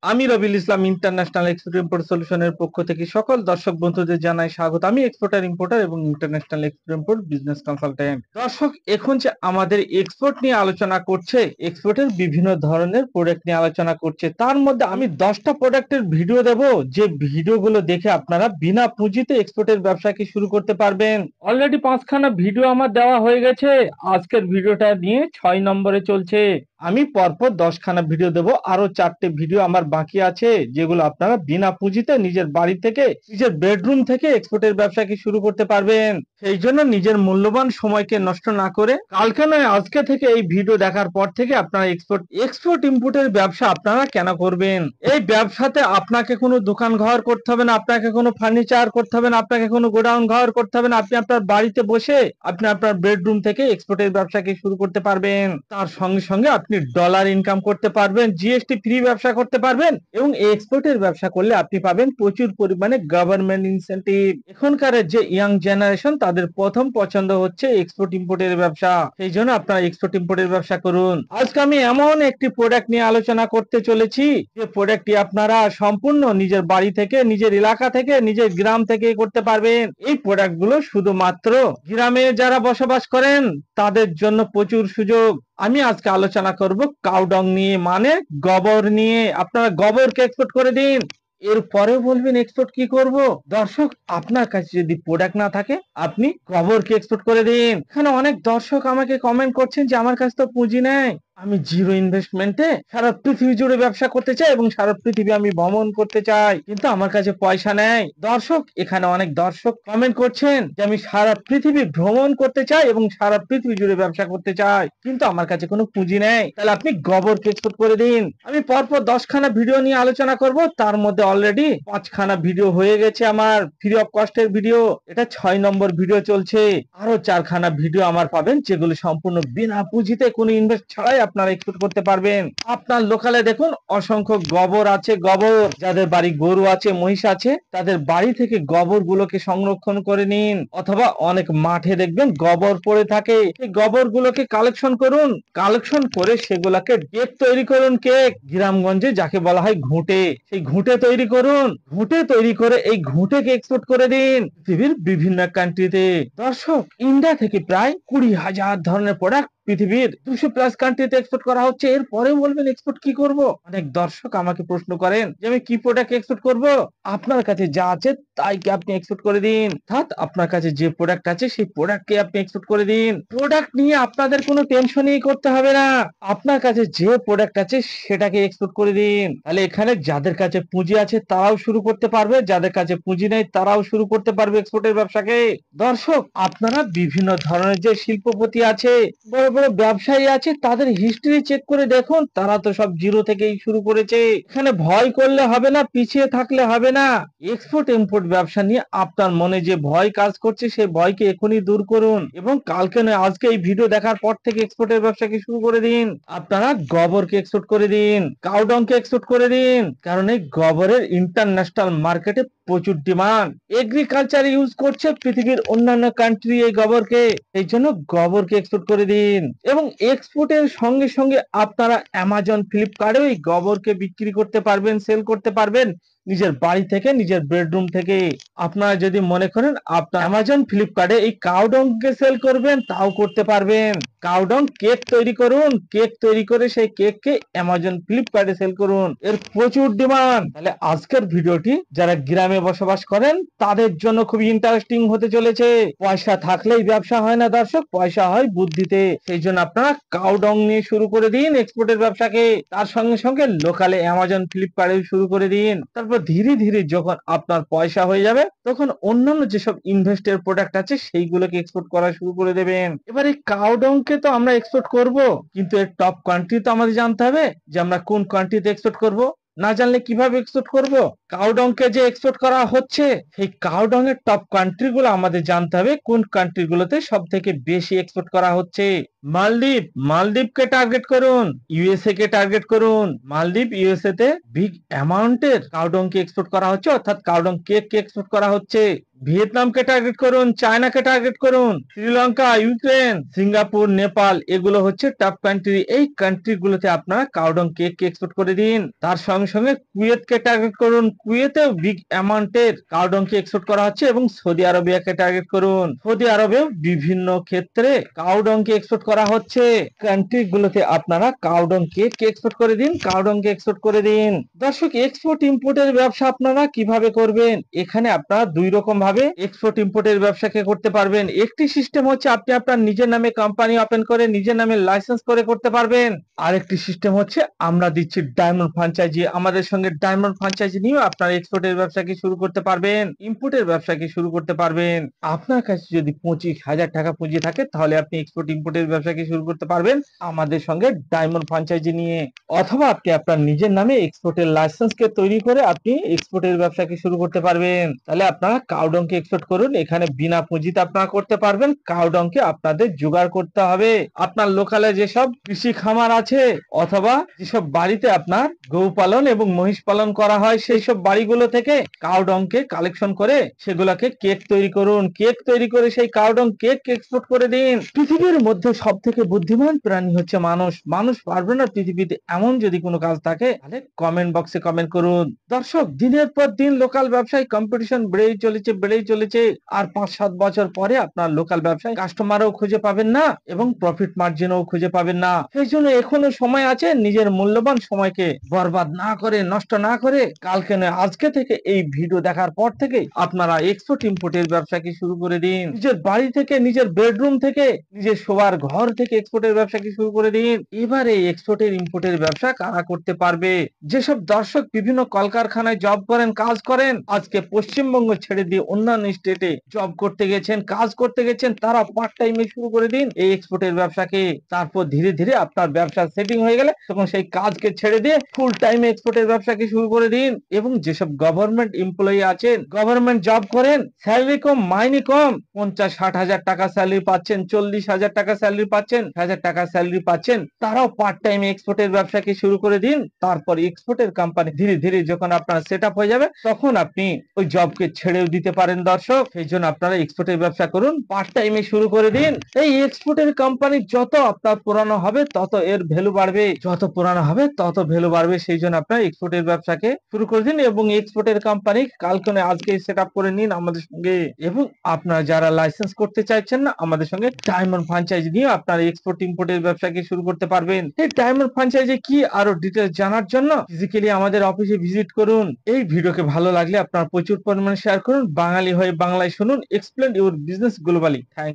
আমি Rabiul Islam international export import সলিউশনের পক্ষ থেকে সকল দর্শক বন্ধুদের জানাই স্বাগত। আমি এক্সপোর্টার ইম্পোর্টার এবং international export import business consultant. দর্শক, এখন যে আমাদের এক্সপোর্ট নিয়ে আলোচনা করছে, এক্সপোর্টের বিভিন্ন ধরনের প্রোডাক্ট নিয়ে আলোচনা করছে, তার মধ্যে আমি 10টা প্রোডাক্টের ভিডিও দেব, যে ভিডিওগুলো দেখে আপনারা বিনা পুঁজিতে এক্সপোর্টের ব্যবসা কি শুরু করতে পারবেন। অলরেডি 5খানা ভিডিও আমার দেওয়া হয়ে গেছে, আজকের ভিডিওটা নিয়ে 6 নম্বরে চলছে। আমি পরপর 10খানা ভিডিও দেব, আরো 4টে ভিডিও আমার বাকি আছে, যেগুলো আপনারা বিনা পুঁজিতে নিজের বাড়ি থেকে, নিজের বেডরুম থেকে এক্সপোর্টের ব্যবসা কি শুরু করতে পারবেন। সেই জন্য নিজের মূল্যবান সময়কে নষ্ট না করে কালকে নয় আজকে থেকে এই ভিডিও দেখার পর থেকে আপনারা এক্সপোর্ট ইম্পোর্টের ব্যবসা আপনারা কেন করবেন। এই ব্যবসাতে আপনাকে কোনো দোকান ঘর করতে হবে না, আপনাকে কোনো ফার্নিচার করতে হবে না, আপনাকে কোনো গোডাউন ঘর করতে হবে না। আপনি আপনার বাড়িতে বসে আপনি আপনার বেডরুম থেকে এক্সপোর্টের ব্যবসা কি শুরু করতে পারবেন। তার সঙ্গে সঙ্গে আপনি ডলার ইনকাম করতে পারবেন, জিএসটি ফ্রি ব্যবসা করতে পারবেন, এবং এক্সপোর্টের ব্যবসা করলে আপনি পাবেন প্রচুর পরিমাণে গভর্নমেন্ট ইনসেনটিভ। এখনকার যে ইয়াং জেনারেশন, তাদের প্রথম পছন্দ হচ্ছে এক্সপোর্ট ইম্পোর্টের ব্যবসা। সেই জন্য আপনারা এক্সপোর্ট ইম্পোর্টের ব্যবসা করুন। আজকে আমি এমন একটি প্রোডাক্ট নিয়ে আলোচনা করতে চলেছি, যে প্রোডাক্টটি আপনারা সম্পূর্ণ নিজের বাড়ি থেকে, নিজের এলাকা থেকে, নিজের গ্রাম থেকে করতে পারবেন। এই প্রোডাক্টগুলো শুধুমাত্র গ্রামে যারা বসবাস করেন তাদের জন্য প্রচুর সুযোগ। আমি আজকে আলোচনা করব কাউডং নিয়ে, মানে গোবর নিয়ে। আপনারা গোবরকে এক্সপোর্ট করে দিন, এরপরেও বলবেন এক্সপোর্ট কি করব। দর্শক, আপনার কাছে যদি প্রোডাক্ট না থাকে, আপনি গোবরকে এক্সপোর্ট করে দিন। এখানে অনেক দর্শক আমাকে কমেন্ট করছেন যে আমার কাছে তো পুঁজি নেই, আমি জিরো ইনভেস্টমেন্টে সারা পৃথিবী জুড়ে ব্যবসা করতে চাই এবং সারা পৃথিবী আমি ভ্রমণ করতে চাই, কিন্তু আমার কাছে পয়সা নেই। দর্শক, এখানে অনেক দর্শক কমেন্ট করছেন যে আমি সারা পৃথিবী ভ্রমণ করতে চাই এবং সারা পৃথিবী জুড়ে ব্যবসা করতে চাই, কিন্তু আমার কাছে কোনো পুঁজি নেই। তাহলে আপনি গোবরকে এক্সপোর্ট করে দিন। আমি পরপর 10খানা ভিডিও নিয়ে আলোচনা করব, তার মধ্যে অলরেডি 5খানা ভিডিও হয়ে গেছে আমার ফ্রি অফ কস্টের ভিডিও। এটা 6 নম্বর ভিডিও চলছে। আরো 4খানা ভিডিও আমার পাবেন, যেগুলো সম্পূর্ণ বিনা পুঁজিতে, কোনো ইনভেস্ট ছাড়াই আপনারা এক্সপোর্ট করতে পারবেন। আপনার লোকালে দেখুন অসংখ্য গোবর আছে। গোবর, যাদের বাড়ি গরু আছে, মহিষ আছে, তাদের বাড়ি থেকে গোবর গুলোকে সংরক্ষণ করে নিন, অথবা অনেক মাঠে দেখবেন গোবর পড়ে থাকে, এই গোবর গুলোকে কালেকশন করুন। কালেকশন করে সেগুলাকে কেক তৈরি করুন। কেক, গ্রামগঞ্জে যাকে বলা হয় ঘুঁটে, সেই ঘুঁটে তৈরি করুন। ঘুঁটে তৈরি করে এই ঘুঁটেকে এক্সপোর্ট করে দিন পৃথিবীর বিভিন্ন কান্ট্রিতে। দর্শক, ইন্ডিয়া থেকে প্রায় 20,000 ধরনের প্রোডাক্ট পৃথিবীর 200+ কান্ট্রিতে এক্সপোর্ট করা হচ্ছে, এর পরেও বলবেন এক্সপোর্ট কি করব। অনেক দর্শক আমাকে প্রশ্ন করেন যে আমি কি প্রোডাক্ট এক্সপোর্ট করব। আপনার কাছে যা আছে তাই কি আপনি এক্সপোর্ট করে দিন, অর্থাৎ আপনার কাছে যে প্রোডাক্ট আছে সেই প্রোডাক্টকে আপনি এক্সপোর্ট করে দিন। প্রোডাক্ট নিয়ে আপনাদের কোনো টেনশনই করতে হবে না, আপনার কাছে যে প্রোডাক্ট আছে সেটাকে এক্সপোর্ট করে দিন। তাহলে এখানে যাদের কাছে পুঁজি আছে তারাও শুরু করতে পারবে, যাদের কাছে পুঁজি নেই তারাও শুরু করতে পারবে এক্সপোর্টের ব্যবসাকে। দর্শক, আপনারা বিভিন্ন ধরনের যে শিল্পপতি আছে, বড় বড় ব্যবসায়ী আছে, তাদের হিস্ট্রি চেক করে দেখুন, তারা তো সব জিরো থেকেই শুরু করেছে। এখানে ভয় করলে হবে না, পিছিয়ে থাকলে হবে না। এক্সপোর্ট ইম্পোর্ট ব্যবসা নিয়ে আপনার মনে যে ভয় কাজ করছে, সেই ভয়কে এখনই দূর করুন, এবং কালকে নয় আজকে এই ভিডিও দেখার পর থেকে এক্সপোর্টের ব্যবসাকে শুরু করে দিন। আপনারা গোবরকে এক্সপোর্ট করে দিন, কাউডংকে এক্সপোর্ট করে দিন, কারণ এই গোবরের ইন্টারন্যাশনাল মার্কেটে প্রচুর ডিমান্ড। এগ্রিকালচার ইউজ করছে পৃথিবীর অন্যান্য কান্ট্রি এই গোবরকে, এই জন্য গোবরকে এক্সপোর্ট করে দিন। এবং এক্সপোর্টের সঙ্গে সঙ্গে আপনারা অ্যামাজন, ফ্লিপকার্টেও এই গোবরকে বিক্রি করতে পারবেন, সেল করতে পারবেন নিজের বাড়ি থেকে, নিজের বেডরুম থেকে। আপনারা যদি মনে করেন আপনার অ্যামাজন, ফ্লিপকার্টে এই কাউডংকে সেল করবেন, তাও করতে পারবেন। কাউডং কেক তৈরি করুন, কেক তৈরি করে সেই কেককে অ্যামাজন, ফ্লিপকার্টে সেল করুন, এর প্রচুর ডিমান্ড। তাহলে আজকের ভিডিওটি যারা গ্রামে বসবাস করেন তাদের জন্য খুবই ইন্টারেস্টিং হতে চলেছে। পয়সা থাকলেই ব্যবসা হয় না দর্শক, পয়সা হয় বুদ্ধিতে। সেই জন্য আপনারা কাউডং নিয়ে শুরু করে দিন এক্সপোর্টের ব্যবসাকে, তার সঙ্গে সঙ্গে লোকালে অ্যামাজন, ফ্লিপকার্টে শুরু করে দিন। তারপর ধীরে ধীরে যখন আপনার পয়সা হয়ে যাবে, তখন অন্যান্য যেসব ইনভেস্টের প্রোডাক্ট আছে সেইগুলোকে এক্সপোর্ট করা শুরু করে দেবেন। এবার এই কাউডংকে তো আমরা এক্সপোর্ট করব, কিন্তু এর টপ কান্ট্রি তো আমাদের জানতে হবে, যে আমরা কোন কান্ট্রিতে এক্সপোর্ট করব। না জানলে কিভাবে এক্সপোর্ট করব। কাউডংকে যে এক্সপোর্ট করা হচ্ছে, সেই কাউডং এর টপ কান্ট্রি গুলো আমাদের জানতে হবে, কোন কান্ট্রি গুলোতে সব থেকে বেশি এক্সপোর্ট করা হচ্ছে। মালদ্বীপ, মালদ্বীপকে টার্গেট করুন। ইউএসএ কে টার্গেট করুন। মালদ্বীপ, ইউএসএ তে বিগ অ্যামাউন্টের কাউডংকি এক্সপোর্ট করা হচ্ছে, অর্থাৎ কাউডং কেক কে এক্সপোর্ট করা হচ্ছে। ভিয়েতনামকে টার্গেট করুন, চায়নাকে টার্গেট করুন, শ্রীলঙ্কা, ইউক্রেন, সিঙ্গাপুর, নেপাল, এগুলো হচ্ছে টপ কান্ট্রি। এই কান্ট্রি গুলোতে আপনারা কাউডং কেক কে এক্সপোর্ট করে দিন। তার সঙ্গে সঙ্গে কুয়েতকে টার্গেট করুন। কুয়েতেও বিগ অ্যামাউন্টের কাউডং কে এক্সপোর্ট করা হচ্ছে এবং সৌদি আরবিয়াকে টার্গেট করুন। সৌদি আরবেও বিভিন্ন ক্ষেত্রে কাউডং কে এক্সপোর্ট করা হচ্ছে। কান্ট্রি গুলোতে আপনারা কাউডং কেক কে এক্সপোর্ট করে দিন, কাউডং কে এক্সপোর্ট করে দিন। দর্শক, এক্সপোর্ট ইম্পোর্টের ব্যবসা আপনারা কিভাবে করবেন? এখানে আপনারা দুই রকম ভাবে এক্সপোর্ট ইম্পোর্টের ব্যবসাকে করতে পারবেন। একটি সিস্টেম হচ্ছে আপনি আপনার নিজের নামে কোম্পানি ওপেন করে নিজের নামে লাইসেন্স করে করতে পারবেন। আরেকটি সিস্টেম হচ্ছে আমরা দিচ্ছি ডায়মন্ড ফ্র্যাঞ্চাইজি। আমাদের সঙ্গে ডায়মন্ড ফ্র্যাঞ্চাইজি নিয়ে আপনার এক্সপোর্টের ব্যবসাকে শুরু করতে পারবেন, ইম্পোর্টের ব্যবসাকে শুরু করতে পারবেন। আপনার কাছে যদি 25,000 টাকা পুঁজি থাকে তাহলে আপনি এক্সপোর্ট ইম্পোর্টের ব্যবসাকে শুরু করতে পারবেন আমাদের সঙ্গে ডায়মন্ড ফ্র্যাঞ্চাইজি নিয়ে। অথবা আপনি আপনার নিজের নামে এক্সপোর্টের লাইসেন্সকে তৈরি করে আপনি এক্সপোর্টের ব্যবসাকে শুরু করতে পারবেন। তাহলে আপনারা কাউডংকে এক্সপোর্ট করুন। এখানে বিনা পুঁজিতে আপনারা করতে পারবেন। কাউডংকে আপনাদের জোগাড় করতে হবে। আপনার লোকালে যেসব কৃষি খামার আছে অথবা যেসব বাড়িতে আপনার গরু পালন এবং মহিষ পালন করা হয় সেই সব বাড়িগুলো থেকে কাউডংকে কালেকশন করে সেগুলোকে কেক তৈরি করুন। কেক তৈরি করে সেই কাউডং কেক এক্সপোর্ট করে দিন। পৃথিবীর মধ্যে সব থেকে বুদ্ধিমান প্রাণী হচ্ছে মানুষ। মানুষ পারবে না পৃথিবীতে এমন যদি কোনো কাজ থাকে তাহলে কমেন্ট বক্সে কমেন্ট করুন। দর্শক, দিনের পর দিন লোকাল ব্যবসায় কম্পিটিশন বেড়েই চলেছে। আর 5-7 বছর পরে আপনার লোকাল ব্যবসায় কাস্টমারও খুঁজে পাবেন না এবং প্রফিট মার্জিনও খুঁজে পাবেন না। সেই জন্য এখনো সময় আছে, নিজের মূল্যবান সময়কে বরবাদ না করে, নষ্ট না করে, কালকে নয় আজকে থেকে এই ভিডিও দেখার পর থেকে আপনারা এক্সপোর্ট ইম্পোর্টের ব্যবসাকে শুরু করে দিন। নিজের বাড়ি থেকে, নিজের বেডরুম থেকে, নিজের শোবার ঘর থেকে এক্সপোর্টের ব্যবসাকে শুরু করে দিন। এবারে এক্সপোর্টের ইম্পোর্টের ব্যবসা কারা করতে পারবে? যেসব দর্শক বিভিন্ন কলকারখানায় জব করেন, কাজ করেন, আজকে পশ্চিমবঙ্গ ছেড়ে দিয়ে অন্যান্য স্টেটে জব করতে গেছেন, কাজ করতে গেছেন, তারা পার্ট টাইমে শুরু করে দিন এই এক্সপোর্টের ব্যবসাকে। তারপর ধীরে ধীরে আপনার ব্যবসা সেটিং হয়ে গেলে তখন সেই কাজকে ছেড়ে দিয়ে ফুল টাইম এক্সপোর্টের ব্যবসাকে শুরু করে দিন। এবং যেসব গভর্নমেন্ট এমপ্লয়ি আছেন, গভর্নমেন্ট জব করেন, স্যালারি কম, মাইনে কম, 50-60 হাজার টাকা স্যালারি পাচ্ছেন, 40,000 টাকা স্যালারি পাচ্ছেন, 1,000 টাকা স্যালারি পাচ্ছেন, তারাও পার্ট টাইম এক্সপোর্টের ব্যবসাকে শুরু করে দিন। তারপর এক্সপোর্টের কোম্পানি ধীরে ধীরে যখন আপনার সেট আপ হয়ে যাবে তখন আপনি ওই জবকে ছেড়েও দিতে পারেন। দর্শক, সেই জন্য আপনারা এক্সপোর্টের ব্যবসা করুন, পার্ট টাইমে শুরু করে দিন। এই এক্সপোর্টের কোম্পানি যত আপনার পুরানো হবে তত এর ভ্যালু বাড়বে, যত পুরানো হবে তত ভ্যালু বাড়বে। সেই জন্য আপনারা এক্সপোর্টের ব্যবসাকে শুরু করে দিন এবং এক্সপোর্টের কোম্পানি কালকে আজকে সেট আপ করে নিন আমাদের সঙ্গে। এবং আপনারা যারা লাইসেন্স করতে চাইছেন না, আমাদের সঙ্গে ডায়মন্ড ফ্র্যাঞ্চাইজি নিয়ে আপনারা এক্সপোর্ট ইম্পোর্টের ব্যবসাকে শুরু করতে পারবেন। এই ডায়মন্ড ফ্র্যাঞ্চাইজি কি আরো ডিটেইলস জানার জন্য ফিজিক্যালি আমাদের অফিসে ভিজিট করুন। এই ভিডিওকে ভালো লাগলে আপনারা প্রচুর পরিমাণে শেয়ার করুন। বাঙালি হয়ে বাংলায় শুনুন। Explain your business globally. Thank